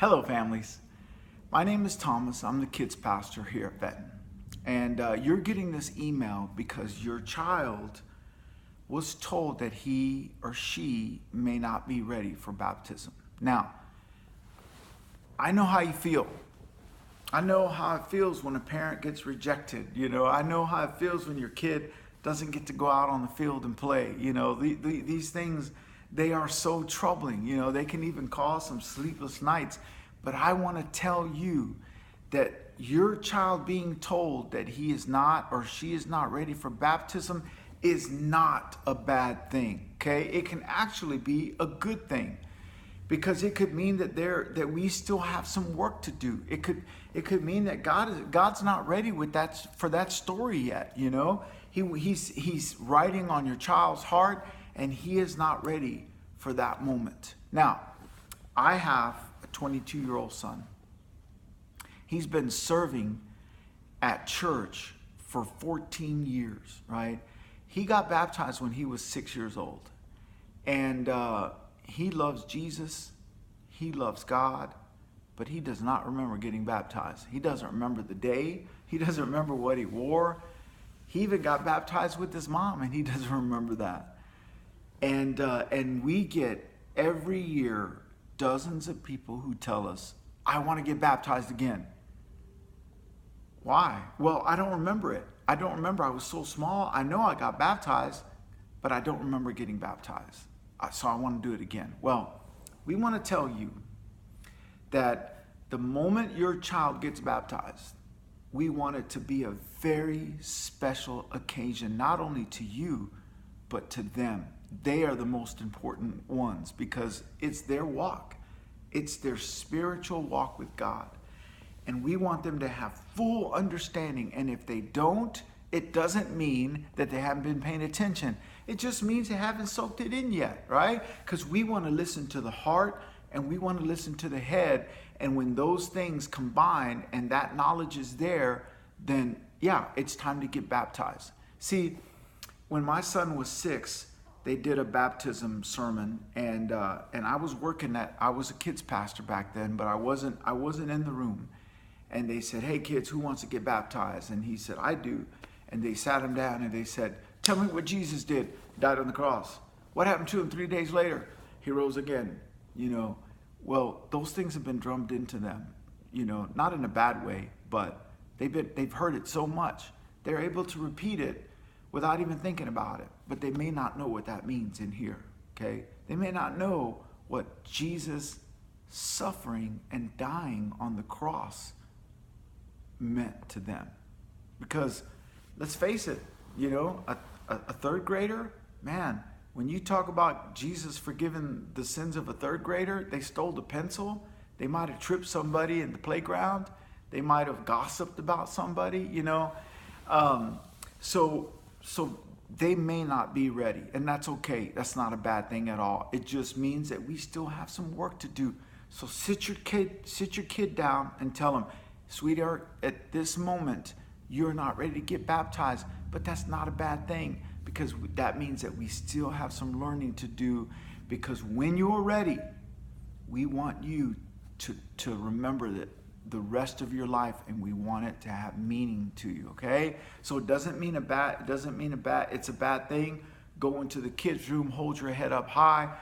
Hello, families. My name is Thomas. I'm the kids pastor here at Benton. And you're getting this email because your child was told that he or she may not be ready for baptism. Now, I know how you feel. I know how it feels when a parent gets rejected. I know how it feels when your kid doesn't get to go out on the field and play. These things, they are so troubling. They can even cause some sleepless nights. But I want to tell you that your child being told that he is not or she is not ready for baptism is not a bad thing. Okay? It can actually be a good thing, because it could mean that we still have some work to do. It could mean that God's not ready for that story yet. He's writing on your child's heart, and he is not ready for that moment. Now, I have a 22-year-old son. He's been serving at church for 14 years, right? He got baptized when he was 6 years old. And he loves Jesus. He loves God. But he does not remember getting baptized. He doesn't remember the day. He doesn't remember what he wore. He even got baptized with his mom, and he doesn't remember that. And we get every year dozens of people who tell us, I want to get baptized again. Why? Well, I don't remember it. I don't remember. I was so small. I know I got baptized, but I don't remember getting baptized. So I want to do it again. Well, we want to tell you that the moment your child gets baptized, we want it to be a very special occasion, not only to you, but to them. They are the most important ones because it's their walk. It's their spiritual walk with God. And we want them to have full understanding. And if they don't, it doesn't mean that they haven't been paying attention. It just means they haven't soaked it in yet, right? Because we want to listen to the heart and we want to listen to the head. And when those things combine and that knowledge is there, then yeah, it's time to get baptized. See, when my son was 6, they did a baptism sermon, and I was working I was a kids pastor back then, but I wasn't in the room. And they said, hey kids, who wants to get baptized? And he said, I do. And they sat him down and they said, tell me what Jesus did. Died on the cross. What happened to him 3 days later? He rose again. Well, those things have been drummed into them, not in a bad way, but they've heard it so much. They're able to repeat it without even thinking about it. But they may not know what that means in here, okay? They may not know what Jesus suffering and dying on the cross meant to them. Because let's face it, a third grader, man, when you talk about Jesus forgiving the sins of a third grader, they stole the pencil, they might have tripped somebody in the playground, they might have gossiped about somebody, So they may not be ready, and that's okay. That's not a bad thing at all. It just means that we still have some work to do. So sit your kid down and tell him, sweetheart, at this moment, you're not ready to get baptized, but that's not a bad thing, because that means that we still have some learning to do, because when you're ready, we want you to remember that the rest of your life, and we want it to have meaning to you, okay? So it doesn't mean it's a bad thing. Go into the kids' room, hold your head up high,